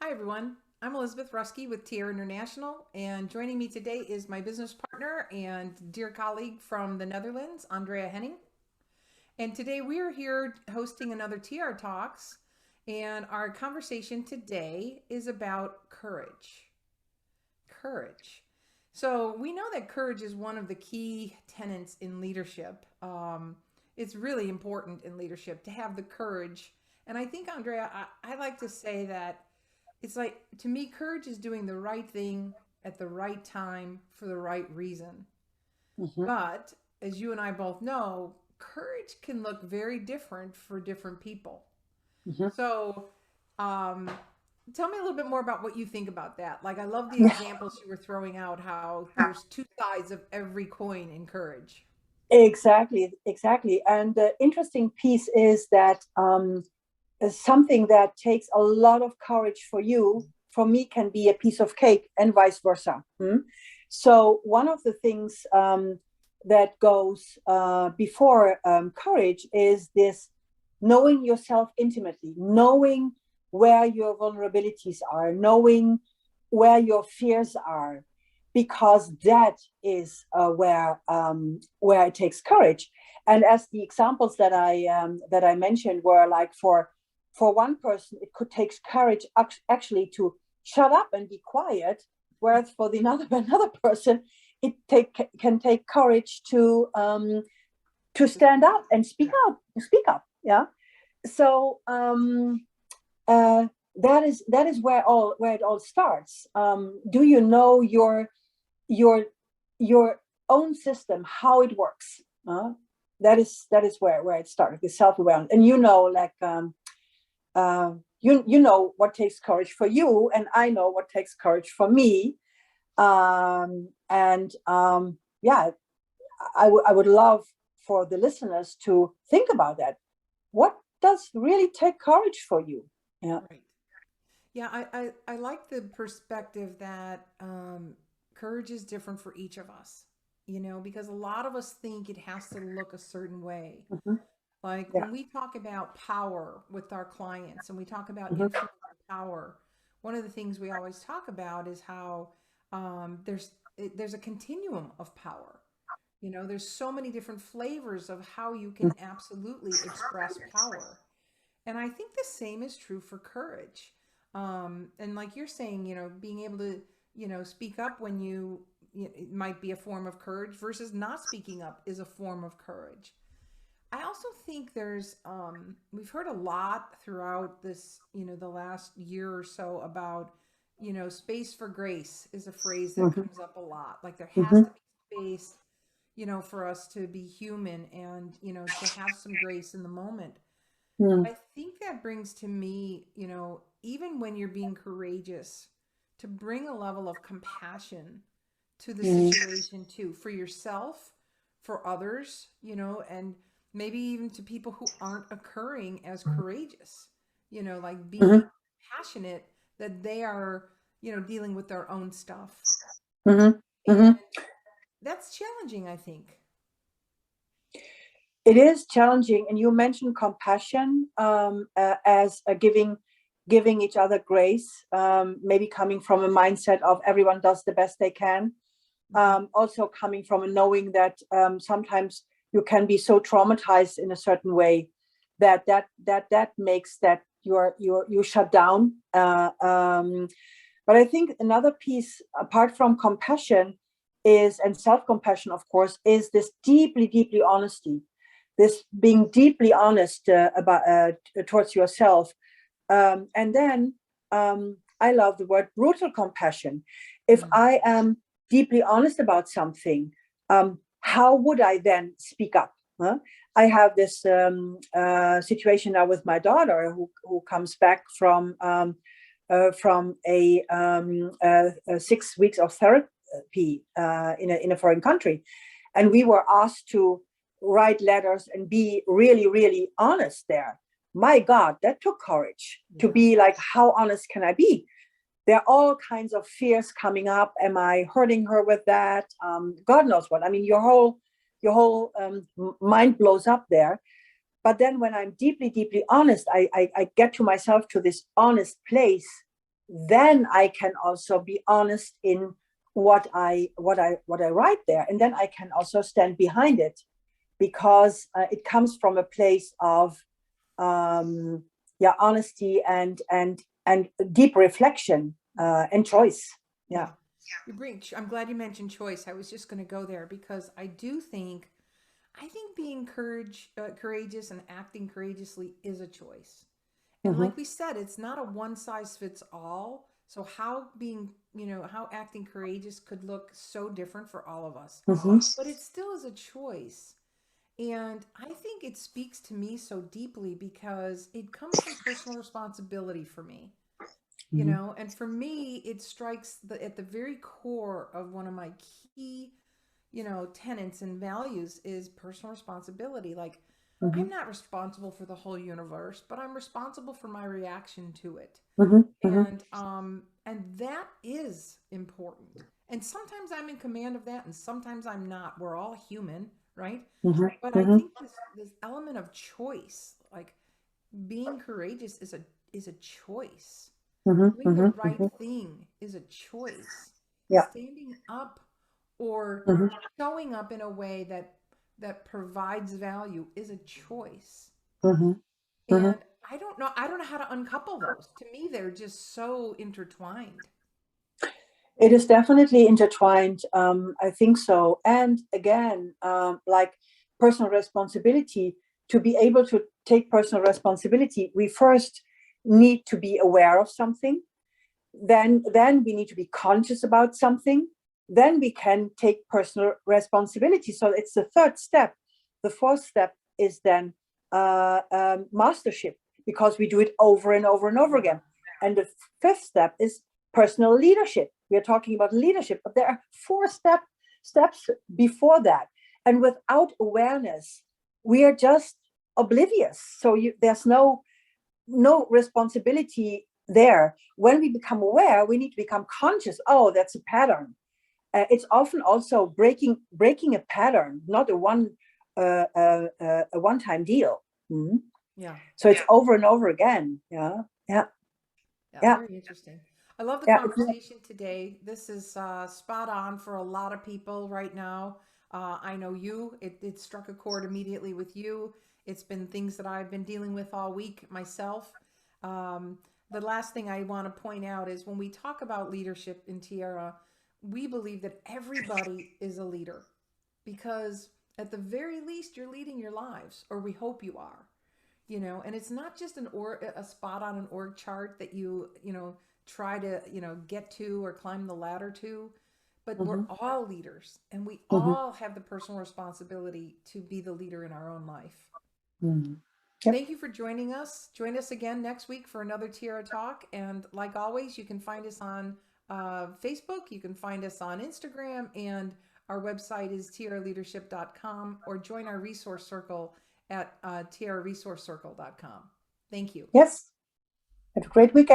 Hi, everyone. I'm Elizabeth Ruske with Tiara International, and joining me today is my business partner and dear colleague from the Netherlands, Andrea Henning. And today we are here hosting another Tiara Talks, and our conversation today is about courage. Courage. So we know that courage is one of the key tenets in leadership. It's really important in leadership to have the courage. And I think, Andrea, I like to say that it's like, to me, courage is doing the right thing at the right time for the right reason. Mhm. But as you and I both know, courage can look very different for different people. Mhm. So, um, tell me a little bit more about what you think about that. Like, I love the Yeah, examples you were throwing out, how there's two sides of every coin in courage. exactly. And the interesting piece is that something that takes a lot of courage for you, for me, can be a piece of cake, and vice versa. So one of the things that goes before courage is this: knowing yourself intimately, knowing where your vulnerabilities are, knowing where your fears are, because that is where it takes courage. And as the examples that I mentioned were like, for one person, it could take courage actually to shut up and be quiet, whereas for the another person, can take courage to stand up and speak up. Yeah. So that is where it all starts. Do you know your your own system, how it works? That is where it starts, the self-awareness. And like, you know what takes courage for you, and I know what takes courage for me. And yeah, I would love for the listeners to think about that. What does really take courage for you? Yeah. Right. Yeah, I like the perspective that courage is different for each of us, because a lot of us think it has to look a certain way. Mhm. Like Yeah. when we talk about power with our clients and we talk about Mhm. influence and power, one of the things we always talk about is how there's a continuum of power. There's so many different flavors of how you can absolutely express power. And I think the same is true for courage. And like you're saying, being able to, speak up when it might be a form of courage versus not speaking up is a form of courage. I also think we've heard a lot throughout this, the last year or so about, space for grace is a phrase that Mhm. comes up a lot. Like there has to Mhm. be space, for us to be human and, to have some grace in the moment. Mhm. I think that brings to me, even when you're being courageous, to bring a level of compassion to the Mhm. situation too, for yourself, for others, and maybe even to people who aren't occurring as courageous, like being Mhm. passionate that they are, dealing with their own stuff. Mhm. And Mhm. that's challenging, I think. It is challenging, and you mentioned compassion, as a giving each other grace, maybe coming from a mindset of everyone does the best they can. Mhm. Also coming from a knowing that sometimes you can be so traumatized in a certain way that makes that you shut down. But I think another piece, apart from compassion, is, and self-compassion, of course, is this deeply honesty, this being deeply honest about towards yourself. And then I love the word brutal compassion. If Mhm. I am deeply honest about something, how would I then speak up? Huh? I have this situation now with my daughter, who comes back from a 6 weeks of therapy in a foreign country, and we were asked to write letters and be really honest there. My God, that took courage to Yeah. be like, how honest can I be? There are all kinds of fears coming up. Am I hurting her with that? God knows what. I mean, your whole mind blows up there. But then when I'm deeply honest, I get to myself, to this honest place. then I can also be honest in what I write there, and then I can also stand behind it, because it comes from a place of honesty and deep reflection and choice. Yeah. I'm glad you mentioned choice. I was just going to go there because I think being courageous and acting courageously is a choice. And Mm-hmm. like we said, it's not a one size fits all. So how acting courageous could look so different for all of us. Mm-hmm. But it still is a choice. And I think it speaks to me so deeply because it comes from personal responsibility for me. Mm-hmm. And for me it strikes at the very core of one of my key tenets and values is personal responsibility. Like, Mm-hmm. I'm not responsible for the whole universe, but I'm responsible for my reaction to it. Mm-hmm. Mm-hmm. And that is important. And sometimes I'm in command of that and sometimes I'm not. We're all human, right? But I Mm-hmm. think this element of choice, like being courageous is a choice. Mm-hmm. Doing the Mm-hmm. right Mm-hmm. thing is a choice. Yeah. Standing up or Mm-hmm. showing up in a way that provides value is a choice. Mm-hmm. Mm-hmm. And I don't know how to uncouple those. To me, they're just so intertwined. It is definitely intertwined. I think so. And again, like personal responsibility, to be able to take personal responsibility, we first need to be aware of something. Then we need to be conscious about something. Then we can take personal responsibility. So it's the third step. The fourth step is then mastership, because we do it over and over and over again. And the fifth step is personal leadership. We are talking about leadership, but there are steps before that. And without awareness, we are just oblivious. So there's no responsibility there. When we become aware, we need to become conscious. Oh, that's a pattern. It's often also breaking a pattern, not a one-time deal. Mhm. Yeah. So it's over and over again. Yeah, yeah, Yeah, yeah, very interesting. I love the yeah. conversation today. This is spot on for a lot of people right now. I know it struck a chord immediately with you. It's been things that I've been dealing with all week myself. Um, the last thing I want to point out is when we talk about leadership in Tiara, we believe that everybody is a leader because at the very least, you're leading your lives, or we hope you are. And it's not just a spot on an org chart that try to get to or climb the ladder to, but we're Mhm, all leaders and we mhm, all have the personal responsibility to be the leader in our own life. mhm. Yep. Thank you for joining us. Join us again next week for another Tiara Talk. And like always, you can find us on Facebook, you can find us on Instagram, and our website is tiaraleadership.com, or join our resource circle at tiararesourcecircle.com. Thank you. Yes. Have a great weekend.